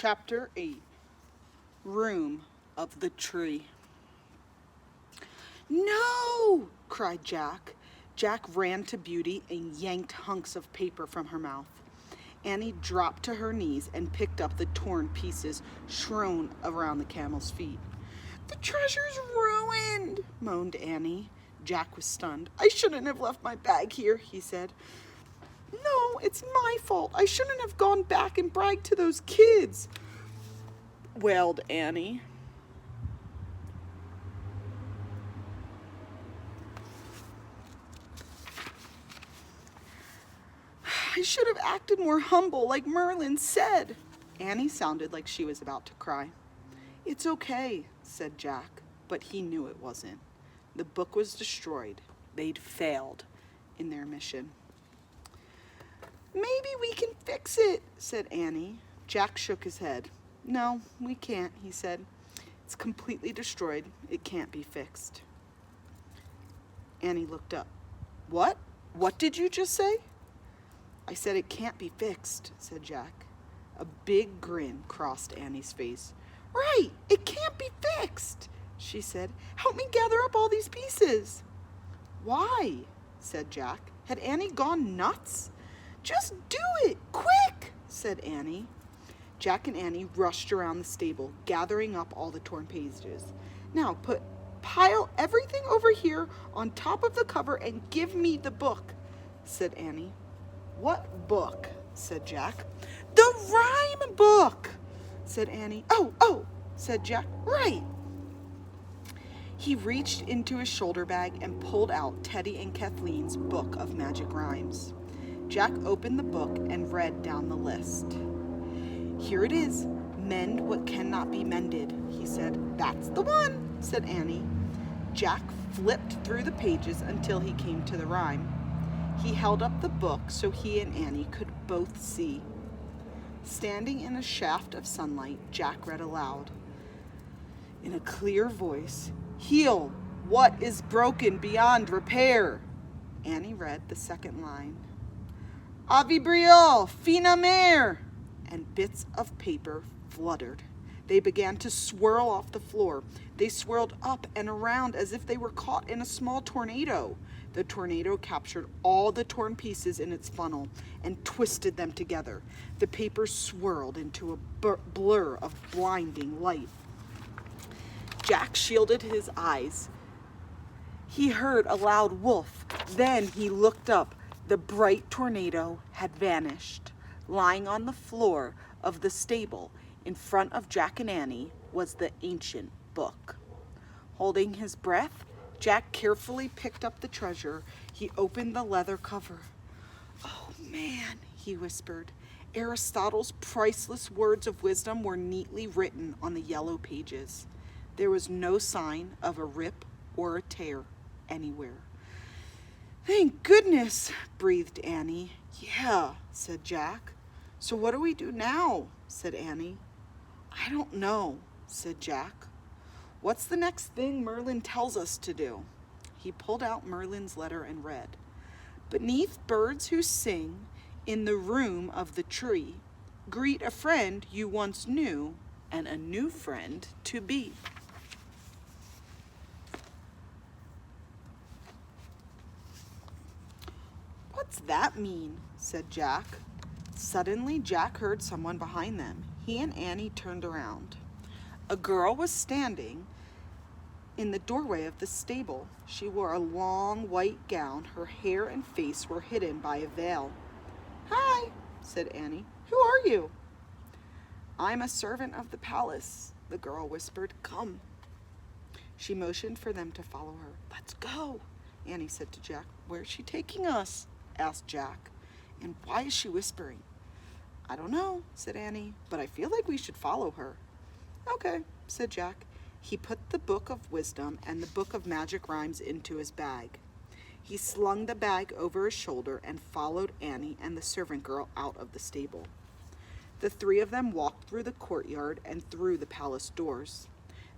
Chapter 8. Room of the Tree. "No!" cried Jack. Jack ran to Beauty and yanked hunks of paper from her mouth. Annie dropped to her knees and picked up the torn pieces strewn around the camel's feet. "The treasure's ruined," moaned Annie. Jack was stunned. "I shouldn't have left my bag here," he said. "No, it's my fault. I shouldn't have gone back and bragged to those kids," wailed Annie. "I should have acted more humble, like Merlin said." Annie sounded like she was about to cry. "It's okay," said Jack, but he knew it wasn't. The book was destroyed. They'd failed in their mission. "Maybe we can fix it," said Annie. Jack shook his head. "No, we can't," he said. "It's completely destroyed. It can't be fixed." Annie looked up. "What? What did you just say?" "I said it can't be fixed," said Jack. A big grin crossed Annie's face. "Right, it can't be fixed," she said. "Help me gather up all these pieces." "Why?" said Jack. Had Annie gone nuts? "Just do it, quick," said Annie. Jack and Annie rushed around the stable, gathering up all the torn pages. "Now pile everything over here on top of the cover and give me the book," said Annie. "What book?" said Jack. "The rhyme book," said Annie. Oh, said Jack. "Right." He reached into his shoulder bag and pulled out Teddy and Kathleen's book of magic rhymes. Jack opened the book and read down the list. "Here it is. Mend what cannot be mended," he said. "That's the one," said Annie. Jack flipped through the pages until he came to the rhyme. He held up the book so he and Annie could both see. Standing in a shaft of sunlight, Jack read aloud. In a clear voice, "Heal what is broken beyond repair." Annie read the second line. "Avibriol, fina mer," and bits of paper fluttered. They began to swirl off the floor. They swirled up and around as if they were caught in a small tornado. The tornado captured all the torn pieces in its funnel and twisted them together. The paper swirled into a blur of blinding light. Jack shielded his eyes. He heard a loud woof. Then he looked up. The bright tornado had vanished. Lying on the floor of the stable in front of Jack and Annie was the ancient book. Holding his breath, Jack carefully picked up the treasure. He opened the leather cover. "Oh, man," he whispered. Aristotle's priceless words of wisdom were neatly written on the yellow pages. There was no sign of a rip or a tear anywhere. "Thank goodness," breathed Annie. "Yeah," said Jack. "So what do we do now?" said Annie. "I don't know," said Jack. "What's the next thing Merlin tells us to do?" He pulled out Merlin's letter and read, "Beneath birds who sing, in the room of the tree, greet a friend you once knew and a new friend to be." "What's that mean?" said Jack. Suddenly, Jack heard someone behind them. He and Annie turned around. A girl was standing in the doorway of the stable. She wore a long white gown. Her hair and face were hidden by a veil. "Hi," said Annie. "Who are you?" "I'm a servant of the palace," the girl whispered. "Come." She motioned for them to follow her. "Let's go," Annie said to Jack. "Where's she taking us?" asked Jack. "And why is she whispering?" "I don't know," said Annie, "but I feel like we should follow her." "Okay," said Jack. He put the book of wisdom and the book of magic rhymes into his bag. He slung the bag over his shoulder and followed Annie and the servant girl out of the stable. The three of them walked through the courtyard and through the palace doors.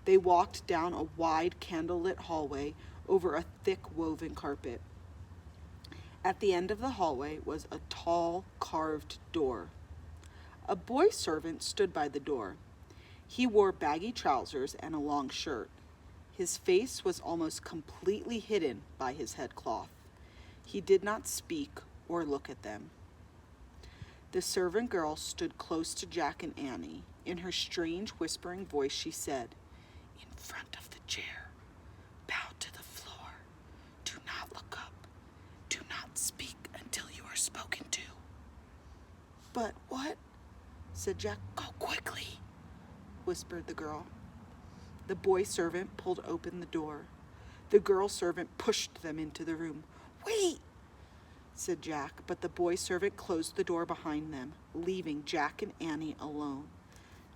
They walked down a wide candlelit hallway over a thick woven carpet. At the end of the hallway was a tall carved door. A boy servant stood by the door. He wore baggy trousers and a long shirt. His face was almost completely hidden by his headcloth. He did not speak or look at them. The servant girl stood close to Jack and Annie. In her strange whispering voice, she said, "In front of the chair, bow to the floor. Do not look up. Do not speak until you are spoken to." "But what?" said Jack. "Go quickly," whispered the girl. The boy servant pulled open the door. The girl servant pushed them into the room. "Wait," said Jack, but the boy servant closed the door behind them, leaving Jack and Annie alone.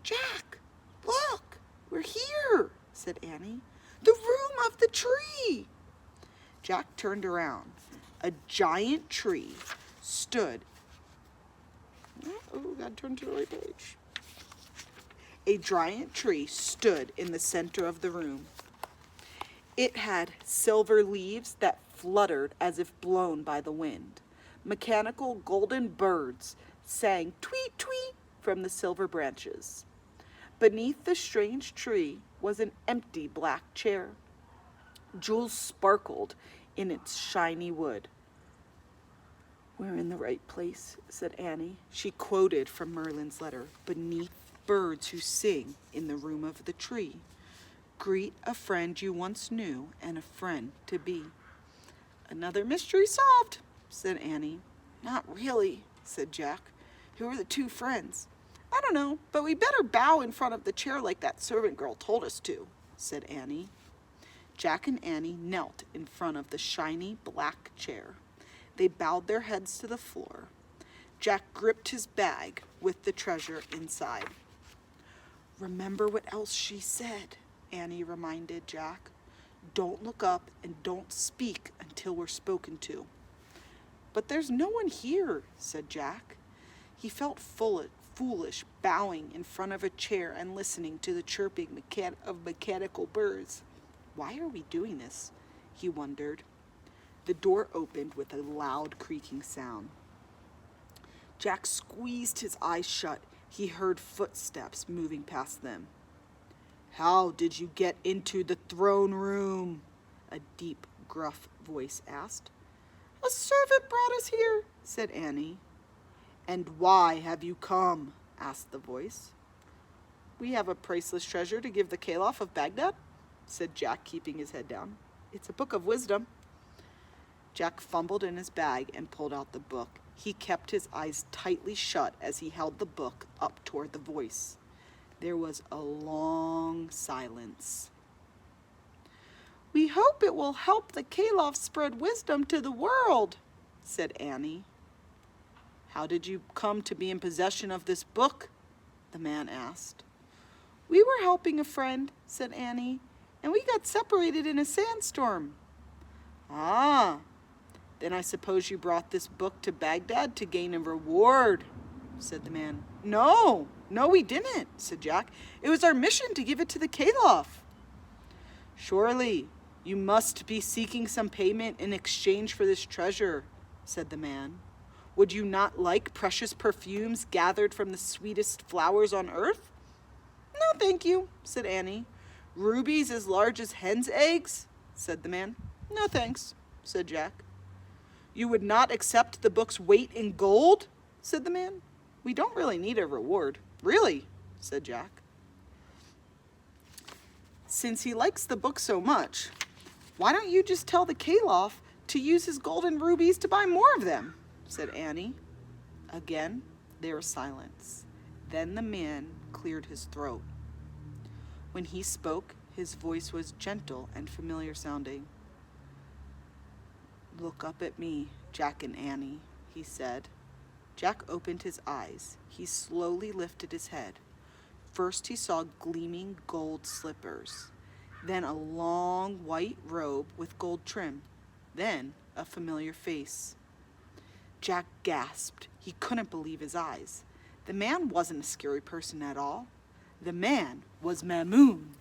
"Jack, look, we're here," said Annie. "The room of the tree." Jack turned around. A giant tree stood. Oh, gotta turn to the right page. A giant tree stood in the center of the room. It had silver leaves that fluttered as if blown by the wind. Mechanical golden birds sang tweet tweet from the silver branches. Beneath the strange tree was an empty black chair. Jewels sparkled in its shiny wood. "We're in the right place," said Annie. She quoted from Merlin's letter, "Beneath birds who sing in the room of the tree. Greet a friend you once knew and a friend to be." "Another mystery solved," said Annie. "Not really," said Jack. "Who are the two friends?" "I don't know, but we better bow in front of the chair like that servant girl told us to," said Annie. Jack and Annie knelt in front of the shiny black chair. They bowed their heads to the floor. Jack gripped his bag with the treasure inside. "Remember what else she said," Annie reminded Jack. "Don't look up and don't speak until we're spoken to." "But there's no one here," said Jack. He felt foolish bowing in front of a chair and listening to the chirping of mechanical birds. "Why are we doing this?" he wondered. The door opened with a loud creaking sound. Jack squeezed his eyes shut. He heard footsteps moving past them. "How did you get into the throne room?" a deep, gruff voice asked. "A servant brought us here," said Annie. "And why have you come?" asked the voice. "We have a priceless treasure to give the Caliph of Baghdad," said Jack, keeping his head down. "It's a book of wisdom." Jack fumbled in his bag and pulled out the book. He kept his eyes tightly shut as he held the book up toward the voice. There was a long silence. "We hope it will help the Caliph spread wisdom to the world," said Annie. "How did you come to be in possession of this book?" the man asked. "We were helping a friend," said Annie, "and we got separated in a sandstorm." "Ah, then I suppose you brought this book to Baghdad to gain a reward," said the man. No, we didn't," said Jack. "It was our mission to give it to the Caliph." "Surely you must be seeking some payment in exchange for this treasure," said the man. "Would you not like precious perfumes gathered from the sweetest flowers on earth?" "No, thank you," said Annie. "Rubies as large as hen's eggs?" said the man. "No, thanks," said Jack. "You would not accept the book's weight in gold?" said the man. "We don't really need a reward." "Really?" said Jack. "Since he likes the book so much, why don't you just tell the Caliph to use his gold and rubies to buy more of them?" said Annie. Again, there was silence. Then the man cleared his throat. When he spoke, his voice was gentle and familiar sounding. "Look up at me, Jack and Annie," he said. Jack opened his eyes. He slowly lifted his head. First he saw gleaming gold slippers, then a long white robe with gold trim, then a familiar face. Jack gasped. He couldn't believe his eyes. The man wasn't a scary person at all. The man was Mamoon.